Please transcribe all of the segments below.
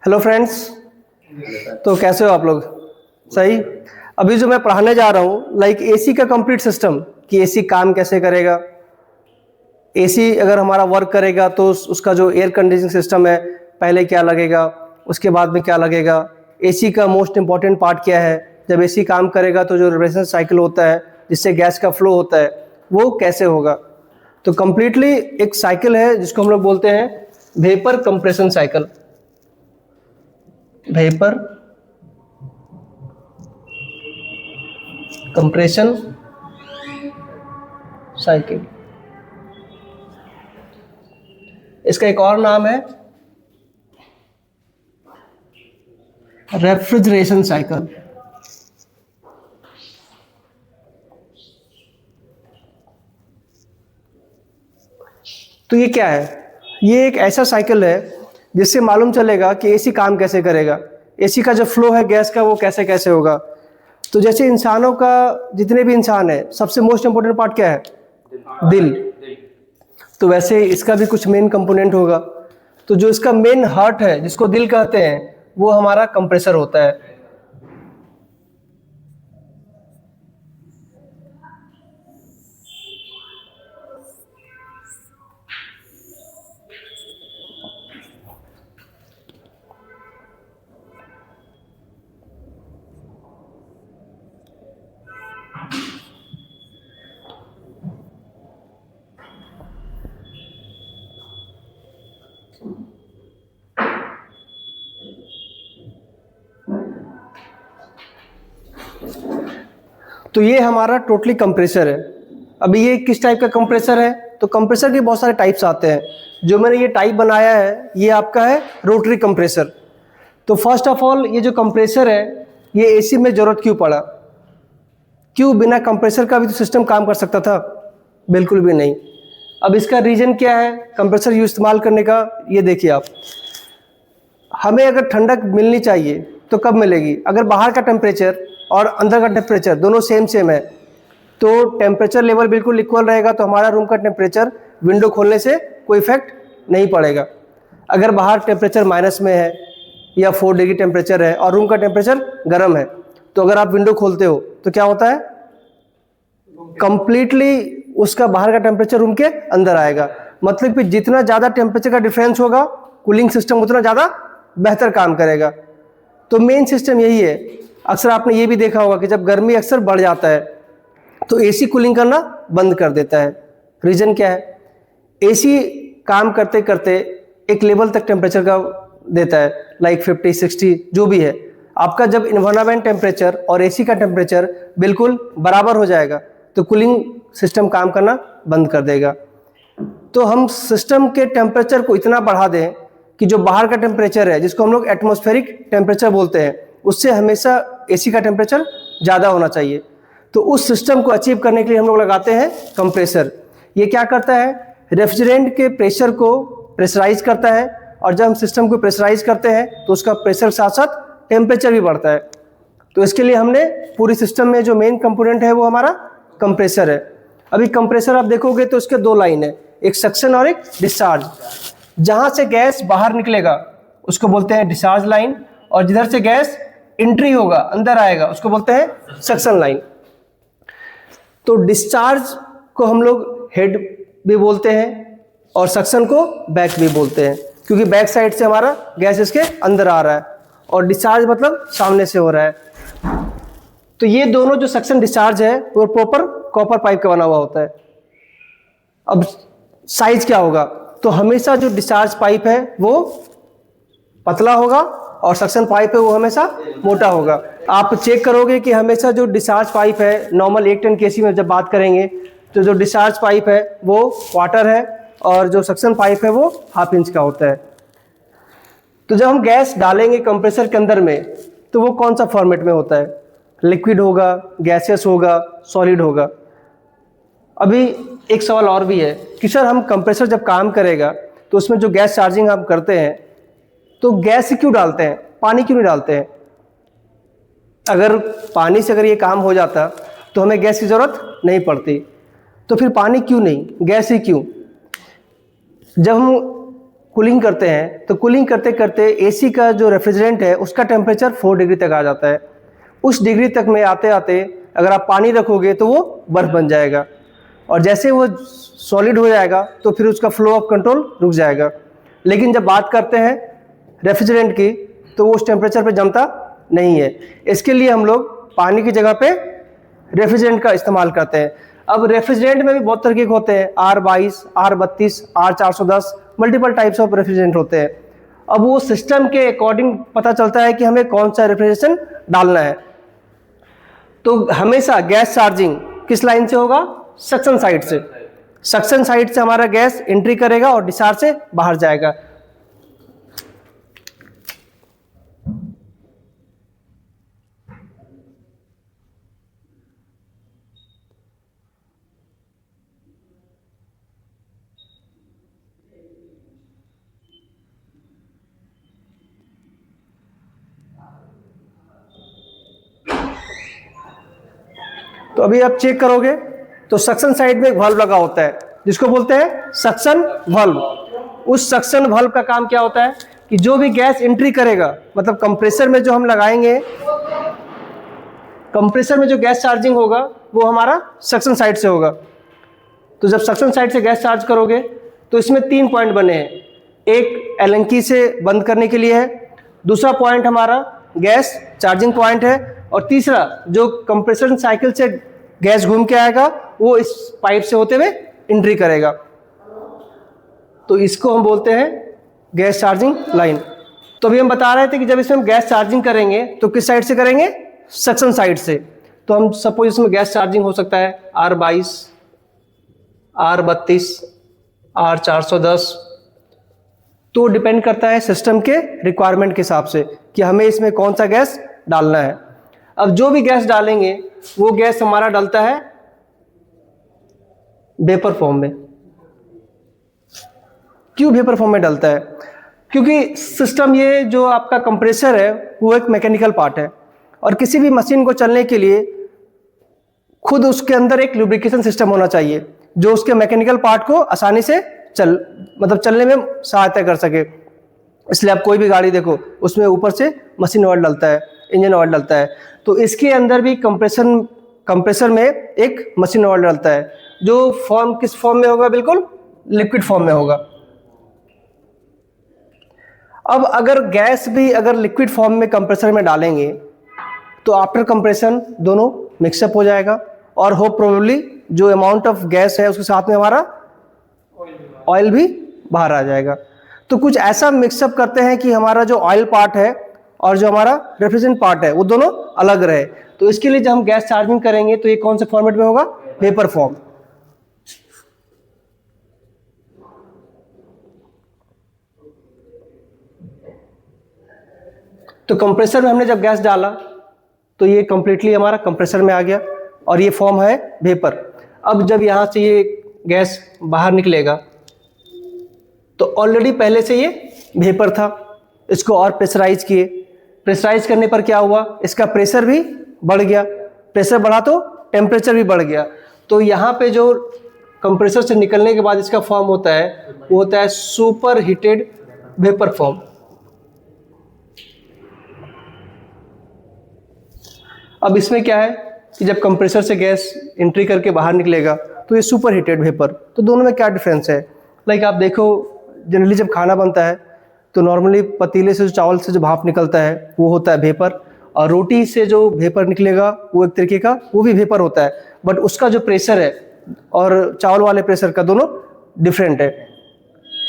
Hello friends. तो कैसे हो आप लोग? सही। अभी जो मैं पढ़ाने जा रहा हूँ लाइक एसी का कंप्लीट सिस्टम, कि एसी काम कैसे करेगा, एसी अगर हमारा वर्क करेगा तो उसका जो एयर कंडीशनिंग सिस्टम है पहले क्या लगेगा, उसके बाद में क्या लगेगा, एसी का मोस्ट इंपॉर्टेंट पार्ट क्या है, जब एसी काम करेगा तो जो रिफ्रिजरेशन साइकिल होता है जिससे गैस का फ्लो होता है वो कैसे होगा। तो कंप्लीटली एक साइकिल है जिसको हम लोग बोलते हैं vapour compression cycle. Vapour compression cycle, इसका एक और नाम है रेफ्रिजरेशन साइकिल। तो ये क्या है? ये एक ऐसा साइकिल है जिससे मालूम चलेगा कि एसी काम कैसे करेगा, एसी का जो फ्लो है गैस का वो कैसे कैसे होगा। तो जैसे इंसानों का, जितने भी इंसान है, सबसे मोस्ट इंपोर्टेंट पार्ट क्या है? दिल। तो वैसे इसका भी कुछ मेन कंपोनेंट होगा। तो जो इसका मेन हार्ट है जिसको दिल कहते हैं वो हमारा कंप्रेसर होता है। तो ये हमारा टोटली कंप्रेसर है। अभी ये किस टाइप का कंप्रेसर है? तो कंप्रेसर के बहुत सारे टाइप्स आते हैं। जो मैंने ये टाइप बनाया है ये आपका है रोटरी कंप्रेसर। तो फर्स्ट ऑफ ऑल ये जो कंप्रेसर है ये एसी में जरूरत क्यों पड़ा? क्यों बिना कंप्रेसर का भी तो सिस्टम काम कर सकता था? बिल्कुल भी नहीं। अब इसका रीजन क्या है कंप्रेसर यूज इस्तेमाल करने का? ये देखिए आप, हमें अगर ठंडक मिलनी चाहिए तो कब मिलेगी? अगर बाहर का टेम्परेचर और अंदर का टेम्परेचर दोनों सेम है तो टेम्परेचर लेवल बिल्कुल इक्वल रहेगा, तो हमारा रूम का टेम्परेचर विंडो खोलने से कोई इफेक्ट नहीं पड़ेगा। अगर बाहर टेम्परेचर माइनस में है या 4 डिग्री टेम्परेचर है और रूम का टेम्परेचर गर्म है, तो अगर आप विंडो खोलते हो तो क्या होता है? कंप्लीटली उसका बाहर का टेम्परेचर रूम के अंदर आएगा। मतलब कि जितना ज़्यादा टेम्परेचर का डिफरेंस होगा कूलिंग सिस्टम उतना ज़्यादा बेहतर काम करेगा। तो मेन सिस्टम यही है। अक्सर आपने ये भी देखा होगा कि जब गर्मी अक्सर बढ़ जाता है तो एसी कूलिंग करना बंद कर देता है। रीज़न क्या है? एसी काम करते करते एक लेवल तक टेम्परेचर का देता है, लाइक 50 60 जो भी है। आपका जब इन्वायरमेंट टेम्परेचर और एसी का टेम्परेचर बिल्कुल बराबर हो जाएगा तो कूलिंग सिस्टम काम करना बंद कर देगा। तो हम सिस्टम के टेम्परेचर को इतना बढ़ा दें कि जो बाहर का टेम्परेचर है जिसको हम लोग एटमॉस्फेरिक टेम्परेचर बोलते हैं उससे हमेशा एसी का टेम्परेचर ज़्यादा होना चाहिए। तो उस सिस्टम को अचीव करने के लिए हम लोग लगाते हैं कंप्रेसर। ये क्या करता है? रेफ्रिजरेंट के प्रेशर को प्रेशराइज करता है, और जब हम सिस्टम को प्रेशराइज करते हैं तो उसका प्रेशर साथ साथ टेम्परेचर भी बढ़ता है। तो इसके लिए हमने पूरी सिस्टम में जो मेन कंपोनेंट है वो हमारा कंप्रेसर है। अभी कंप्रेसर आप देखोगे तो उसके 2 लाइन है, एक सक्शन और एक डिस्चार्ज। जहाँ से गैस बाहर निकलेगा उसको बोलते हैं डिस्चार्ज लाइन, और जिधर से गैस एंट्री होगा अंदर आएगा उसको बोलते हैं सक्शन लाइन। तो डिस्चार्ज को हम लोग हेड भी बोलते हैं और सक्शन को बैक भी बोलते हैं, क्योंकि बैक साइड से हमारा गैस इसके अंदर आ रहा है और डिस्चार्ज मतलब सामने से हो रहा है। तो ये दोनों जो सक्शन डिस्चार्ज है वो प्रॉपर कॉपर पाइप का बना हुआ होता है। अब साइज क्या होगा? तो हमेशा जो डिस्चार्ज पाइप है वो पतला होगा और सक्शन पाइप है वो हमेशा मोटा होगा। आप चेक करोगे कि हमेशा जो डिस्चार्ज पाइप है, नॉर्मल 1 टन केसी में जब बात करेंगे तो जो डिस्चार्ज पाइप है वो क्वार्टर है और जो सक्शन पाइप है वो 1/2 इंच का होता है। तो जब हम गैस डालेंगे कंप्रेसर के अंदर में तो वो कौन सा फॉर्मेट में होता है? लिक्विड होगा, गैसियस होगा, सॉलिड होगा। अभी एक सवाल और भी है कि सर हम कंप्रेसर जब काम करेगा तो उसमें जो गैस चार्जिंग हम करते हैं तो गैस क्यों डालते हैं, पानी क्यों नहीं डालते हैं? अगर पानी से अगर ये काम हो जाता तो हमें गैस की ज़रूरत नहीं पड़ती, तो फिर पानी क्यों नहीं, गैस ही क्यों? जब हम कूलिंग करते हैं तो कूलिंग करते करते एसी का जो रेफ्रिजरेंट है उसका टेम्परेचर 4 डिग्री तक आ जाता है। उस डिग्री तक में आते आते अगर आप पानी रखोगे तो वो बर्फ़ बन जाएगा, और जैसे वो सॉलिड हो जाएगा तो फिर उसका फ्लो ऑफ कंट्रोल रुक जाएगा। लेकिन जब बात करते हैं रेफ्रिजरेंट की तो वो उस टेम्परेचर पे जमता नहीं है। इसके लिए हम लोग पानी की जगह पे रेफ्रिजरेंट का इस्तेमाल करते हैं। अब रेफ्रिजरेंट में भी बहुत तरीके के होते हैं, R22, R32, R410, multiple types of refrigerant होते हैं। अब वो सिस्टम के अकॉर्डिंग पता चलता है कि हमें कौन सा रेफ्रिजरेशन डालना है। तो हमेशा गैस चार्जिंग किस लाइन से होगा? सक्शन साइड से। सक्शन साइड से हमारा गैस एंट्री करेगा और डिस्चार्ज से बाहर जाएगा। तो अभी आप चेक करोगे तो सक्शन साइड में एक वाल्व लगा होता है जिसको बोलते हैं सक्शन वाल्व। उस सक्शन वाल्व का काम क्या होता है कि जो भी गैस एंट्री करेगा, मतलब कंप्रेसर में जो हम लगाएंगे, कंप्रेसर में जो गैस चार्जिंग होगा वो हमारा सक्शन साइड से होगा। तो जब सक्शन साइड से गैस चार्ज करोगे तो इसमें 3 पॉइंट बने हैं। एक एलंकी से बंद करने के लिए है, दूसरा पॉइंट हमारा गैस चार्जिंग पॉइंट है, और तीसरा जो कंप्रेसर साइकिल से गैस घूम के आएगा वो इस पाइप से होते हुए एंट्री करेगा। तो इसको हम बोलते हैं गैस चार्जिंग लाइन। तो अभी हम बता रहे थे कि जब इसमें हम गैस चार्जिंग करेंगे तो किस साइड से करेंगे? सक्शन साइड से। तो हम सपोज इसमें गैस चार्जिंग हो सकता है R22, R32, R410। तो डिपेंड करता है सिस्टम के रिक्वायरमेंट के हिसाब से कि हमें इसमें कौन सा गैस डालना है। अब जो भी गैस डालेंगे वो गैस हमारा डलता है वेपर फॉर्म में। क्यों वेपर फॉर्म में डलता है? क्योंकि सिस्टम, ये जो आपका कंप्रेसर है वो एक मैकेनिकल पार्ट है, और किसी भी मशीन को चलने के लिए खुद उसके अंदर एक लुब्रिकेशन सिस्टम होना चाहिए जो उसके मैकेनिकल पार्ट को आसानी से चलने में सहायता कर सके। इसलिए आप कोई भी गाड़ी देखो उसमें ऊपर से मशीन ऑयल डलता है, इंजन ऑयल डलता है। तो इसके अंदर भी कंप्रेसर में एक मशीन ऑयल डलता है जो फॉर्म किस फॉर्म में होगा? बिल्कुल लिक्विड फॉर्म में होगा। अब अगर गैस भी अगर लिक्विड फॉर्म में कंप्रेसर में डालेंगे तो आफ्टर कंप्रेशन दोनों मिक्सअप हो जाएगा, और होप प्रोबेबली जो अमाउंट ऑफ गैस है उसके साथ में हमारा ऑयल भी बाहर आ जाएगा। तो कुछ ऐसा मिक्सअप करते हैं कि हमारा जो ऑयल पार्ट है और जो हमारा रेफ्रिजरेंट पार्ट है वो दोनों अलग रहे। तो इसके लिए जब हम गैस चार्जिंग करेंगे तो ये कौन से फॉर्मेट में होगा? Vapour form. तो कंप्रेसर में हमने जब गैस डाला तो ये कंप्लीटली हमारा कंप्रेसर में आ गया और ये फॉर्म है वेपर। अब जब यहाँ से ये गैस बाहर निकलेगा तो ऑलरेडी पहले से ये वेपर था, इसको और प्रेशराइज किए। प्रेशराइज करने पर क्या हुआ? इसका प्रेशर भी बढ़ गया। प्रेशर बढ़ा तो टेम्परेचर भी बढ़ गया। तो यहाँ पे जो कंप्रेसर से निकलने के बाद इसका फॉर्म होता है वो होता है सुपर हीटेड वेपर फॉर्म। अब इसमें क्या है कि जब कंप्रेसर से गैस एंट्री करके बाहर निकलेगा तो ये सुपर हीटेड वेपर। तो दोनों में क्या डिफरेंस है? लाइक आप देखो, जनरली जब खाना बनता है तो नॉर्मली पतीले से जो चावल से जो भाप निकलता है वो होता है वेपर, और रोटी से जो वेपर निकलेगा वो एक तरीके का वो भी वेपर होता है, बट उसका जो प्रेशर है और चावल वाले प्रेशर का दोनों डिफरेंट है।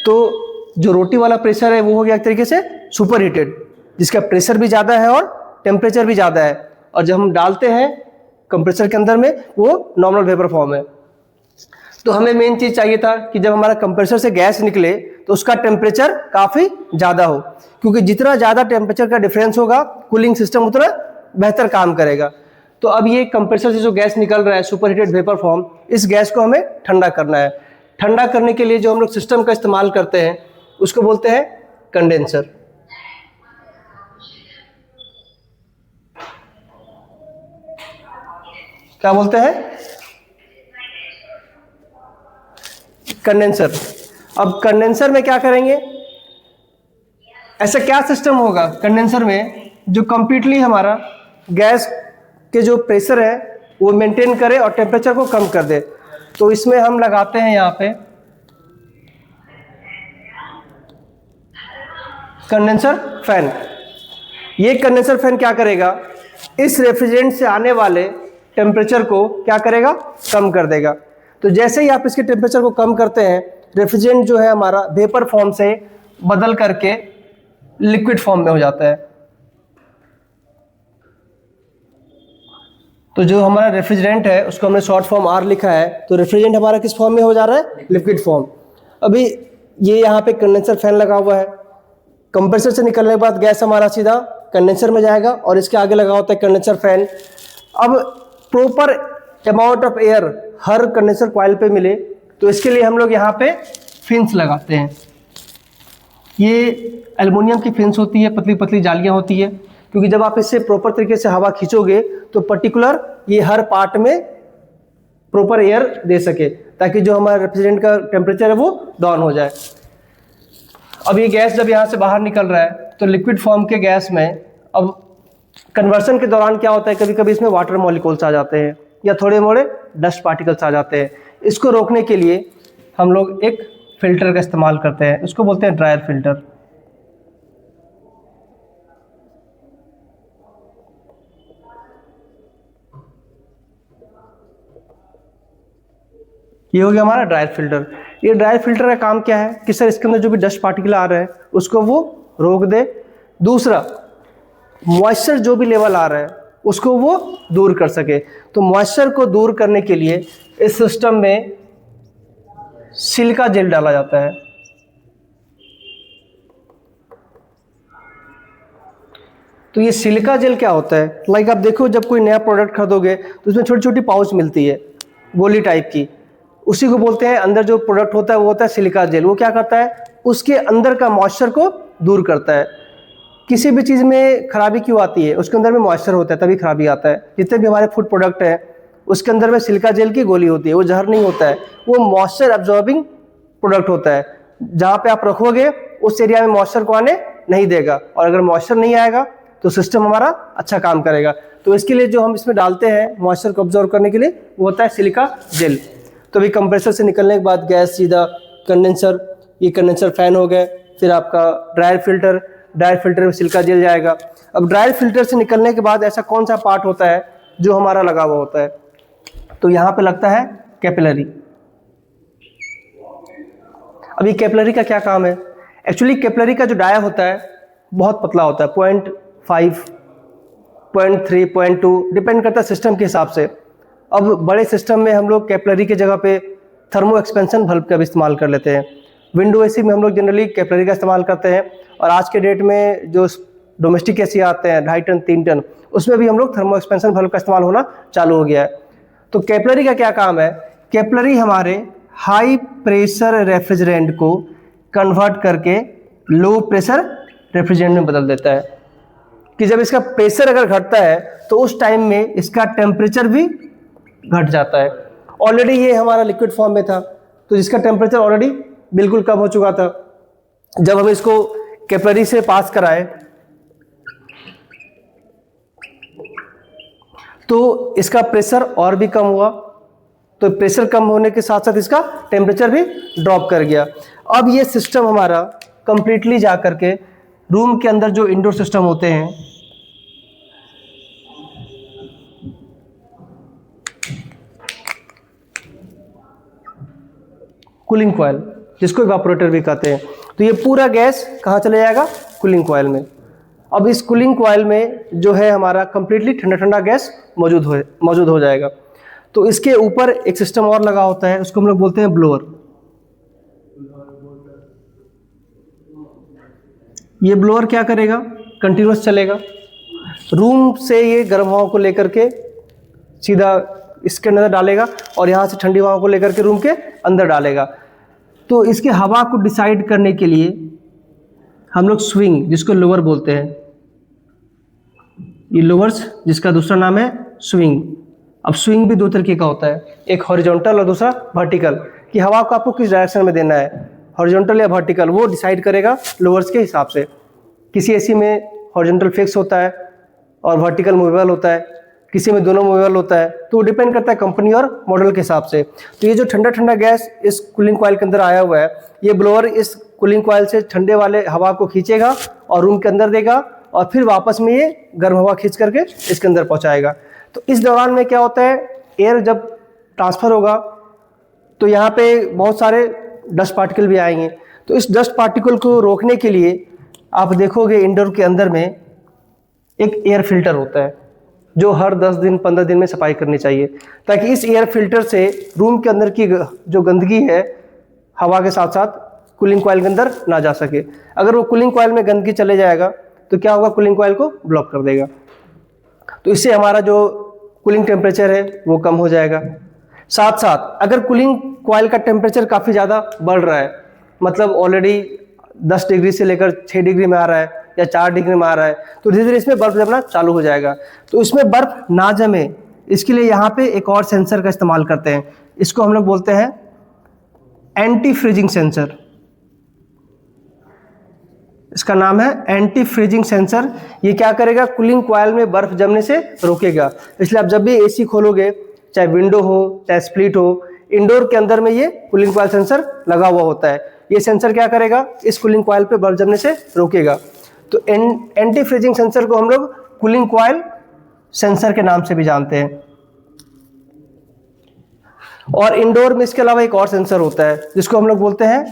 तो जो रोटी वाला प्रेशर है वो हो गया एक तरीके से सुपर हीटेड, जिसका प्रेशर भी ज़्यादा है और टेम्परेचर भी ज़्यादा है, और जब हम डालते हैं कंप्रेसर के अंदर में वो नॉर्मल वेपर फॉर्म है। तो हमें मेन चीज़ चाहिए था कि जब हमारा कंप्रेसर से गैस निकले तो उसका टेम्परेचर काफ़ी ज़्यादा हो, क्योंकि जितना ज़्यादा टेम्परेचर का डिफरेंस होगा कूलिंग सिस्टम उतना बेहतर काम करेगा। तो अब ये कंप्रेसर से जो गैस निकल रहा है सुपर हीटेड वेपर फॉर्म, इस गैस को हमें ठंडा करना है। ठंडा करने के लिए जो हम लोग सिस्टम का इस्तेमाल करते हैं उसको बोलते हैं कंडेंसर। क्या बोलते हैं? कंडेंसर। अब कंडेंसर में क्या करेंगे ऐसा क्या सिस्टम होगा कंडेंसर में जो कंप्लीटली हमारा गैस के जो प्रेशर है वो मेंटेन करे और टेम्परेचर को कम कर दे। तो इसमें हम लगाते हैं यहाँ पे कंडेंसर फैन। ये कंडेंसर फैन क्या करेगा, इस रेफ्रिजरेंट से आने वाले टेम्परेचर को क्या करेगा, कम कर देगा। तो जैसे ही आप इसके टेम्परेचर को कम करते हैं, रेफ्रिजरेंट जो है हमारा वेपर फॉर्म से बदल करके लिक्विड फॉर्म में हो जाता है। तो जो हमारा रेफ्रिजरेंट है उसको हमने शॉर्ट फॉर्म आर लिखा है, तो रेफ्रिजरेंट हमारा किस फॉर्म में हो जा रहा है, लिक्विड फॉर्म। अभी ये यहाँ पे कंडेंसर फैन लगा हुआ है, कंप्रेसर से निकलने के बाद गैस हमारा सीधा कंडेंसर में जाएगा और इसके आगे लगा होता है कंडेंसर फैन। अब proper amount of air her condenser coil पे मिले तो इसके लिए हम लोग यहाँ पे फिन्स लगाते हैं। ये एल्युमिनियम की फिन्स होती है, पतली पतली जालियाँ होती है, क्योंकि जब आप इससे प्रॉपर तरीके से हवा खींचोगे तो पर्टिकुलर ये हर पार्ट में प्रॉपर एयर दे सके, ताकि जो हमारा रेफ्रिजरेंट का टेम्परेचर है वो डाउन हो जाए। अब ये गैस जब यहाँ से बाहर निकल रहा है तो लिक्विड फॉर्म के गैस में अब कन्वर्सन के दौरान क्या होता है, कभी कभी इसमें वाटर मॉलिक्यूल्स आ जाते हैं या थोड़े मोड़े डस्ट पार्टिकल्स आ जाते हैं। इसको रोकने के लिए हम लोग एक फिल्टर का इस्तेमाल करते हैं, उसको बोलते हैं ड्रायर फिल्टर। ये हो गया हमारा ड्रायर फिल्टर। ये ड्रायर फिल्टर का काम क्या है कि सर इसके अंदर जो भी डस्ट पार्टिकल आ रहा है उसको वो रोक दे। दूसरा, मॉइस्चर जो भी लेवल आ रहा है उसको वो दूर कर सके। तो मॉइस्चर को दूर करने के लिए इस सिस्टम में सिलिका जेल डाला जाता है। तो ये सिलिका जेल क्या होता है, लाइक आप देखो जब कोई नया प्रोडक्ट खरीदोगे तो उसमें छोटी छोटी पाउच मिलती है गोली टाइप की, उसी को बोलते हैं, अंदर जो प्रोडक्ट होता है वो होता है सिलिका जेल। वो क्या करता है, उसके अंदर का मॉइस्चर को दूर करता है। किसी भी चीज़ में खराबी क्यों आती है, उसके अंदर में मॉइस्चर होता है तभी खराबी आता है। जितने भी हमारे फूड प्रोडक्ट हैं उसके अंदर में सिलिका जेल की गोली होती है, वो जहर नहीं होता है, वो मॉइस्चर एब्जॉर्बिंग प्रोडक्ट होता है। जहाँ पे आप रखोगे उस एरिया में मॉइस्चर को आने नहीं देगा, और अगर मॉइस्चर नहीं आएगा तो सिस्टम हमारा अच्छा काम करेगा। तो इसके लिए जो हम इसमें डालते हैं मॉइस्चर को ऑब्जर्व करने के लिए वो होता है सिलिका जेल। तो अभी कंप्रेसर से निकलने के बाद गैस सीधा कंडेंसर, ये कंडेंसर फैन हो गए, फिर आपका ड्रायर फिल्टर, ड्रायर फिल्टर में सिलिका जेल जाएगा। अब ड्रायर फिल्टर से निकलने के बाद ऐसा कौन सा पार्ट होता है जो हमारा लगा हुआ होता है, तो यहाँ पे लगता है कैपिलरी। अभी कैपिलरी का क्या काम है, एक्चुअली कैपिलरी का जो डाया होता है बहुत पतला होता है, 0.5, 0.3, 0.2 डिपेंड करता है सिस्टम के हिसाब से। अब बड़े सिस्टम में हम लोग कैपिलरी की जगह पे थर्मो एक्सपेंशन बल्ब का भी इस्तेमाल कर लेते हैं। विंडो एसी में हम लोग जनरली कैपिलरी का इस्तेमाल करते हैं, और आज के डेट में जो डोमेस्टिक एसी आते हैं 2.5 टन 3 टन, उसमें भी हम लोग थर्मो एक्सपेंशन बल्ब का इस्तेमाल होना चालू हो गया है। तो कैपिलरी का क्या काम है, कैपिलरी हमारे हाई प्रेशर रेफ्रिजरेंट को कन्वर्ट करके लो प्रेशर रेफ्रिजरेंट में बदल देता है, कि जब इसका प्रेशर अगर घटता है तो उस टाइम में इसका टेम्परेचर भी घट जाता है। ऑलरेडी ये हमारा लिक्विड फॉर्म में था तो जिसका टेम्परेचर ऑलरेडी बिल्कुल कम हो चुका था, जब हम इसको कैपिलरी से पास कराए तो इसका प्रेशर और भी कम हुआ, तो प्रेशर कम होने के साथ साथ इसका टेम्परेचर भी ड्रॉप कर गया। अब ये सिस्टम हमारा कंप्लीटली जा करके रूम के अंदर जो इंडोर सिस्टम होते हैं, कूलिंग कॉइल जिसको इवापोरेटर भी कहते हैं, तो ये पूरा गैस कहाँ चले जाएगा, कूलिंग कॉइल में। अब इस कूलिंग कॉइल में जो है हमारा कंप्लीटली ठंडा ठंडा गैस मौजूद हो जाएगा। तो इसके ऊपर एक सिस्टम और लगा होता है, उसको हम लोग बोलते हैं ब्लोअर। ये ब्लोअर क्या करेगा, कंटिन्यूस चलेगा, रूम से ये गर्म हवा को लेकर के सीधा इसके अंदर डालेगा और यहाँ से ठंडी हवा को लेकर के रूम के अंदर डालेगा। तो इसके हवा को डिसाइड करने के लिए हम लोग स्विंग, जिसको लोअर बोलते हैं, ये लोअर्स जिसका दूसरा नाम है स्विंग। अब स्विंग भी दो तरीके का होता है, एक हॉरिजॉन्टल और दूसरा वर्टिकल, कि हवा को आपको किस डायरेक्शन में देना है, हॉरिजॉन्टल या वर्टिकल, वो डिसाइड करेगा लोअर्स के हिसाब से। किसी एसी में हॉरिजॉन्टल फिक्स होता है और वर्टिकल मूवेबल होता है, किसी में दोनों मूवेबल होता है, तो डिपेंड करता है कंपनी और मॉडल के हिसाब से। तो ये जो ठंडा ठंडा गैस इस कूलिंग कॉइल के अंदर आया हुआ है, ये ब्लोअर इस कूलिंग कॉइल से ठंडे वाले हवा को खींचेगा और रूम के अंदर देगा और फिर वापस में ये गर्म हवा खींच करके इसके अंदर पहुंचाएगा। तो इस दौरान में क्या होता है, एयर जब ट्रांसफ़र होगा तो यहाँ पे बहुत सारे डस्ट पार्टिकल भी आएंगे। तो इस डस्ट पार्टिकल को रोकने के लिए आप देखोगे इंडोर के अंदर में एक एयर फिल्टर होता है जो हर 10 दिन 15 दिन में सफाई करनी चाहिए, ताकि इस एयर फिल्टर से रूम के अंदर की जो गंदगी है हवा के साथ साथ कूलिंग कॉइल के अंदर ना जा सके। अगर वो कूलिंग कॉइल में गंदगी चले जाएगा तो क्या होगा, कूलिंग कॉइल को ब्लॉक कर देगा। तो इससे हमारा जो कूलिंग टेम्परेचर है वो कम हो जाएगा। साथ साथ अगर कूलिंग कॉइल का टेम्परेचर काफ़ी ज़्यादा बढ़ रहा है, मतलब ऑलरेडी 10 डिग्री से लेकर 6 डिग्री में आ रहा है या 4 डिग्री में आ रहा है, तो धीरे धीरे इसमें बर्फ जमना चालू हो जाएगा। तो इसमें बर्फ ना जमे इसके लिए यहाँ पे एक और सेंसर का इस्तेमाल करते हैं। इसको हम लोग बोलते हैं एंटी फ्रीजिंग सेंसर। इसका नाम है एंटी फ्रीजिंग सेंसर। ये क्या करेगा, कूलिंग कॉइल में बर्फ जमने से रोकेगा। इसलिए आप जब भी एसी खोलोगे, चाहे विंडो हो चाहे स्प्लिट हो, इंडोर के अंदर में ये कूलिंग कॉइल सेंसर लगा हुआ होता है। ये सेंसर क्या करेगा, इस कूलिंग कॉइल पे बर्फ जमने से रोकेगा। तो एंटी फ्रीजिंग सेंसर को हम लोग कूलिंग कॉइल सेंसर के नाम से भी जानते हैं। और इंडोर में इसके अलावा एक और सेंसर होता है जिसको हम लोग बोलते हैं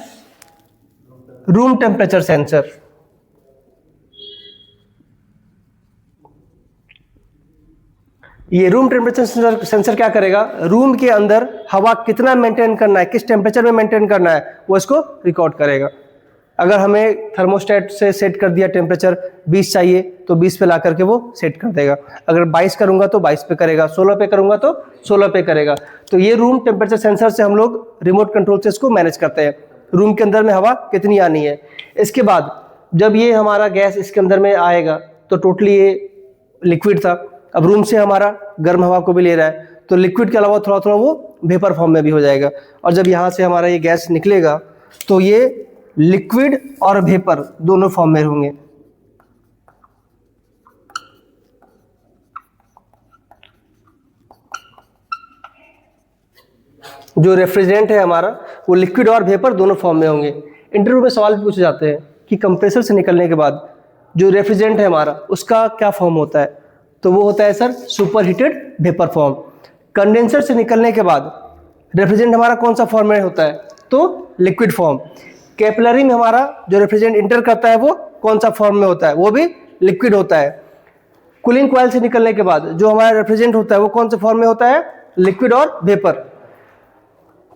रूम टेम्परेचर सेंसर। ये रूम टेम्परेचर सेंसर क्या करेगा, रूम के अंदर हवा कितना मेंटेन करना है, किस टेम्परेचर में मेंटेन करना है, वो इसको रिकॉर्ड करेगा। अगर हमें थर्मोस्टेट से सेट कर दिया टेम्परेचर 20 चाहिए तो 20 पे ला करके वो सेट कर देगा। अगर 22 करूंगा तो 22 पे करेगा, 16 पे करूंगा तो 16 पे करेगा। तो ये रूम टेम्परेचर सेंसर से हम लोग रिमोट कंट्रोल से इसको मैनेज करते हैं, रूम के अंदर में हवा कितनी आनी है। इसके बाद जब ये हमारा गैस इसके अंदर में आएगा तो टोटली ये लिक्विड था, अब रूम से हमारा गर्म हवा को भी ले रहा है, तो लिक्विड के अलावा थोड़ा थोड़ा वो वेपर फॉर्म में भी हो जाएगा। और जब यहाँ से हमारा ये गैस निकलेगा तो ये लिक्विड और वेपर दोनों फॉर्म में होंगे। जो रेफ्रिजरेंट है हमारा वो लिक्विड और वेपर दोनों फॉर्म में होंगे। इंटरव्यू में सवाल भी पूछे जाते हैं कि कंप्रेसर से निकलने के बाद जो रेफ्रिजरेंट है हमारा उसका क्या फॉर्म होता है, तो वो होता है sir super heated vapour form. Condenser से निकलने के बाद रेफ्रिजरेंट हमारा कौन सा फॉर्म में होता है, तो लिक्विड फॉर्म। कैपिलरी में हमारा जो रेफ्रिजरेंट इंटर करता है वो कौन सा फॉर्म में होता है, वो भी लिक्विड होता है। कूलिंग कॉइल से निकलने के बाद जो हमारा रेफ्रिजरेंट होता है वो कौन से फॉर्म में होता है, लिक्विड और वेपर।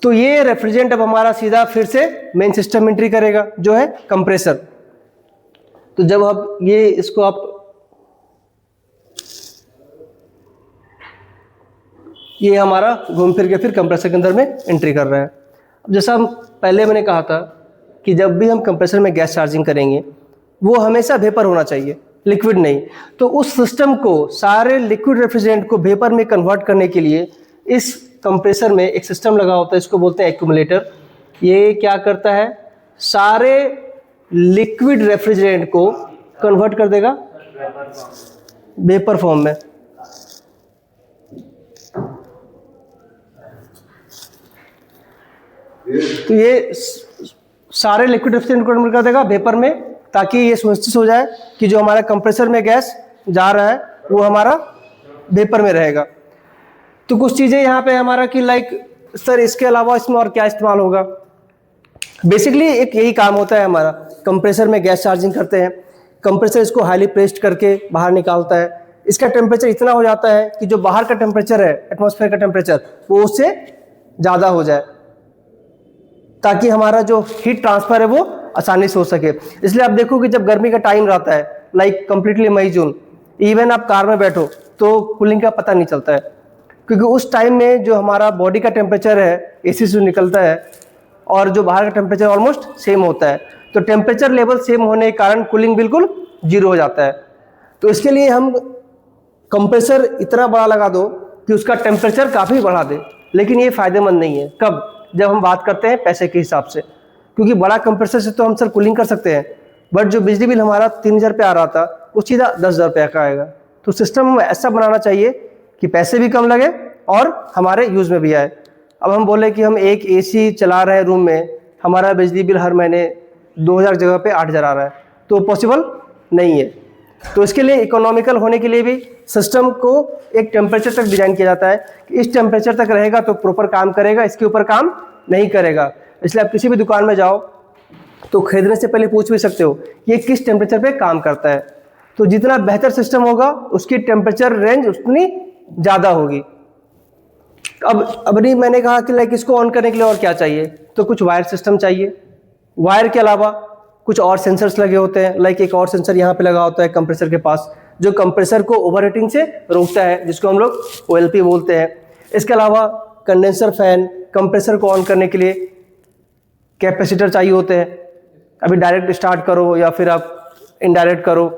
तो ये रेफ्रिजरेंट अब हमारा सीधा फिर से मेन सिस्टम एंट्री करेगा जो है कंप्रेसर। तो जब अब ये इसको आप ये हमारा घूम फिर के फिर कंप्रेसर के अंदर में एंट्री कर रहा है। अब जैसा हम पहले मैंने कहा था कि जब भी हम कंप्रेसर में गैस चार्जिंग करेंगे वो हमेशा वेपर होना चाहिए, लिक्विड नहीं। तो उस सिस्टम को सारे लिक्विड रेफ्रिजरेंट को वेपर में कन्वर्ट करने के लिए इस कंप्रेसर में एक सिस्टम लगा होता है, इसको बोलते हैं एक्यूमुलेटर। ये क्या करता है, सारे लिक्विड रेफ्रिजरेंट को कन्वर्ट कर देगा वेपर फॉर्म में। तो ये सारे लिक्विड रेफ्रिजरेंट को कन्वर्ट कर देगा वेपर में, ताकि ये सुनिश्चित हो जाए कि जो हमारा कंप्रेसर में गैस जा रहा है वो हमारा वेपर में रहेगा। तो कुछ चीज़ें यहाँ पे हमारा कि लाइक सर इसके अलावा इसमें और क्या इस्तेमाल होगा। बेसिकली एक यही काम होता है हमारा, कंप्रेसर में गैस चार्जिंग करते हैं, कंप्रेसर इसको हाईली प्रेस्ड करके बाहर निकालता है। इसका टेम्परेचर इतना हो जाता है कि जो बाहर का टेम्परेचर है, एटमॉस्फेयर का टेम्परेचर, वो उससे ज़्यादा हो जाए, ताकि हमारा जो हीट ट्रांसफ़र है वो आसानी से हो सके। इसलिए आप देखो कि जब गर्मी का टाइम रहता है, लाइक कंप्लीटली मई जून, इवन आप कार में बैठो तो कूलिंग का पता नहीं चलता है, क्योंकि उस टाइम में जो हमारा बॉडी का टेम्परेचर है एसी से निकलता है और जो बाहर का टेम्परेचर ऑलमोस्ट सेम होता है। तो टेम्परेचर लेवल सेम होने के कारण कूलिंग बिल्कुल जीरो हो जाता है। तो इसके लिए हम कंप्रेसर इतना बड़ा लगा दो कि उसका टेम्परेचर काफ़ी बढ़ा दे, लेकिन ये फ़ायदेमंद नहीं है। कब, जब हम बात करते हैं पैसे के हिसाब से, क्योंकि बड़ा कंप्रेसर से तो हम सर कूलिंग कर सकते हैं, बट जो बिजली बिल हमारा 3000 रुपये आ रहा था वो सीधा 10,000 रुपये का आएगा। तो सिस्टम ऐसा बनाना चाहिए कि पैसे भी कम लगे और हमारे यूज़ में भी आए। अब हम बोले कि हम एक एसी चला रहे हैं रूम में, हमारा बिजली बिल हर महीने 2000 जगह पे 8000 आ रहा है, तो पॉसिबल नहीं है। तो इसके लिए इकोनॉमिकल होने के लिए भी सिस्टम को एक टेम्परेचर तक डिज़ाइन किया जाता है कि इस टेम्परेचर तक रहेगा तो प्रॉपर काम करेगा, इसके ऊपर काम नहीं करेगा। इसलिए आप किसी भी दुकान में जाओ तो खरीदने से पहले पूछ भी सकते हो ये किस टेम्परेचर पे काम करता है। तो जितना बेहतर सिस्टम होगा उसकी टेम्परेचर रेंज उतनी ज़्यादा होगी। अब नहीं, मैंने कहा कि लाइक इसको ऑन करने के लिए और क्या चाहिए, तो कुछ वायर सिस्टम चाहिए। वायर के अलावा कुछ और सेंसर्स लगे होते हैं, लाइक एक और सेंसर यहाँ पे लगा होता है कंप्रेसर के पास, जो कंप्रेसर को ओवरहीटिंग से रोकता है, जिसको हम लोग OLP बोलते हैं। इसके अलावा कंडेंसर फैन, कंप्रेसर को ऑन करने के लिए कैपेसिटर चाहिए होते हैं, अभी डायरेक्ट स्टार्ट करो या फिर आप इनडायरेक्ट करो।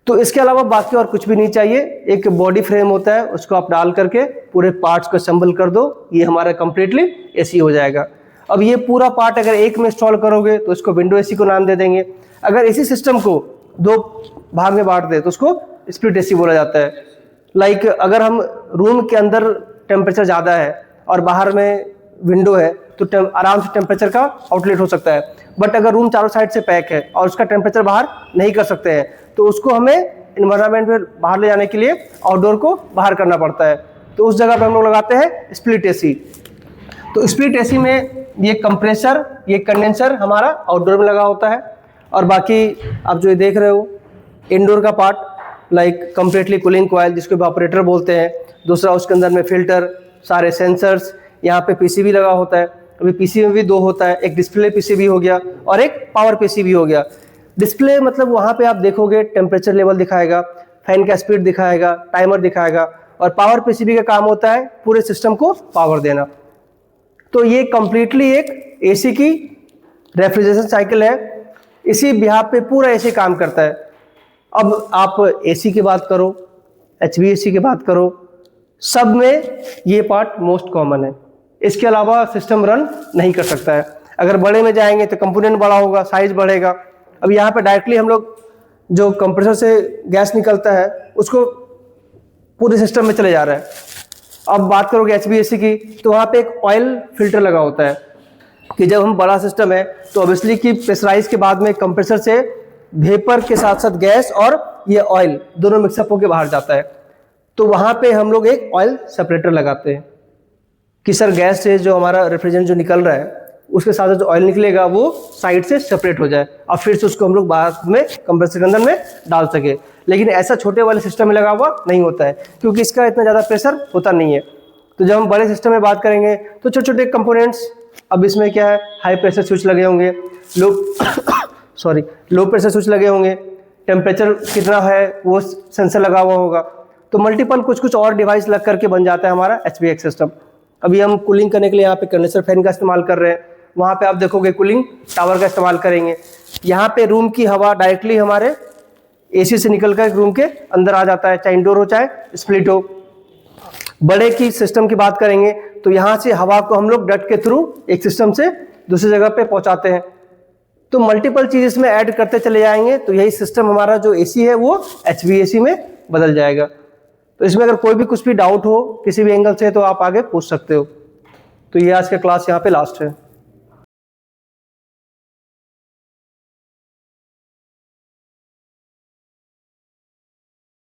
तो इसके अलावा बाकी और कुछ भी नहीं चाहिए। एक बॉडी फ्रेम होता है, उसको आप डाल करके पूरे पार्ट्स को असेंबल कर दो, ये हमारा कंप्लीटली AC हो जाएगा। अब ये पूरा पार्ट अगर एक में इंस्टॉल करोगे तो इसको विंडो AC को नाम दे देंगे। अगर इसी सिस्टम को 2 भाग में बांट दे तो उसको स्प्लिट AC बोला जाता है। लाइक अगर हम रूम के अंदर टेम्परेचर ज़्यादा है और बाहर में विंडो है तो आराम से टेम्परेचर का आउटलेट हो सकता है। बट अगर रूम चारों साइड से पैक है और उसका टेम्परेचर बाहर नहीं कर सकते हैं तो उसको हमें इन्वायरमेंट में बाहर ले जाने के लिए आउटडोर को बाहर करना पड़ता है। तो उस जगह पे हम लोग लगाते हैं स्प्लिट AC। तो स्प्लिट AC में ये कंप्रेसर, ये कंडेंसर हमारा आउटडोर में लगा होता है, और बाकी आप जो ये देख रहे हो इंडोर का part like completely cooling coil जिसको इवेपोरेटर बोलते हैं। दूसरा उसके अंदर में फिल्टर, सारे सेंसर्स, यहाँ पे PCB लगा होता है। अभी PCB में भी 2 होता है, एक डिस्प्ले PCB हो गया और एक पावर PCB हो गया। डिस्प्ले मतलब वहाँ पे आप देखोगे टेम्परेचर लेवल दिखाएगा, फैन का स्पीड दिखाएगा, टाइमर दिखाएगा, और पावर PCB का काम होता है पूरे सिस्टम को पावर देना। तो ये कंप्लीटली एक AC की रेफ्रिजरेशन साइकिल है, इसी बिहाफ पे पूरा AC काम करता है। अब आप AC की बात करो, HVAC की बात करो, सब में ये पार्ट मोस्ट कॉमन है। इसके अलावा सिस्टम रन नहीं कर सकता है। अगर बड़े में जाएंगे तो कंपोनेंट बड़ा होगा, साइज बढ़ेगा। अब यहाँ पे डायरेक्टली हम लोग जो कंप्रेसर से गैस निकलता है उसको पूरे सिस्टम में चले जा रहा है। अब बात करोगे HVAC की तो वहाँ पे एक ऑयल फिल्टर लगा होता है कि जब हम बड़ा सिस्टम है तो ऑब्वियसली कि प्रेशराइज के बाद में कंप्रेसर से वेपर के साथ साथ गैस और ये ऑयल दोनों मिक्सअप होकर बाहर जाता है। तो वहाँ पे हम लोग एक ऑयल सेपरेटर लगाते हैं कि सर गैस से जो हमारा रेफ्रिजरेंट जो निकल रहा है उसके साथ जो ऑयल निकलेगा वो साइड से सेपरेट हो जाए और फिर से उसको हम लोग बाद में कंप्रेसर के अंदर में डाल सके। लेकिन ऐसा छोटे वाले सिस्टम में लगा हुआ नहीं होता है क्योंकि इसका इतना ज़्यादा प्रेशर होता नहीं है। तो जब हम बड़े सिस्टम में बात करेंगे तो छोटे छोटे कंपोनेंट्स, अब इसमें क्या है, हाई प्रेशर स्विच लगे होंगे, लो प्रेशर स्विच लगे होंगे, टेम्परेचर कितना है वो सेंसर लगा हुआ होगा। तो मल्टीपल कुछ और डिवाइस लग करके बन जाता है हमारा HVAC सिस्टम। अभी हम कूलिंग करने के लिए यहाँ पे कंडेंसर फैन का इस्तेमाल कर रहे हैं, वहाँ पे आप देखोगे कूलिंग टावर का इस्तेमाल करेंगे। यहाँ पे रूम की हवा डायरेक्टली हमारे AC से निकल कर रूम के अंदर आ जाता है, चाहे इंडोर हो चाहे स्प्लिट हो। बड़े की सिस्टम की बात करेंगे तो यहाँ से हवा को हम लोग डट के थ्रू एक सिस्टम से दूसरी जगह पे पहुँचाते हैं। तो मल्टीपल चीज इसमें ऐड करते चले जाएंगे तो यही सिस्टम हमारा जो AC है वो HVAC में बदल जाएगा। तो इसमें अगर कोई भी कुछ भी डाउट हो किसी भी एंगल से तो आप आगे पूछ सकते हो। तो ये आज का क्लास यहाँ पे लास्ट है।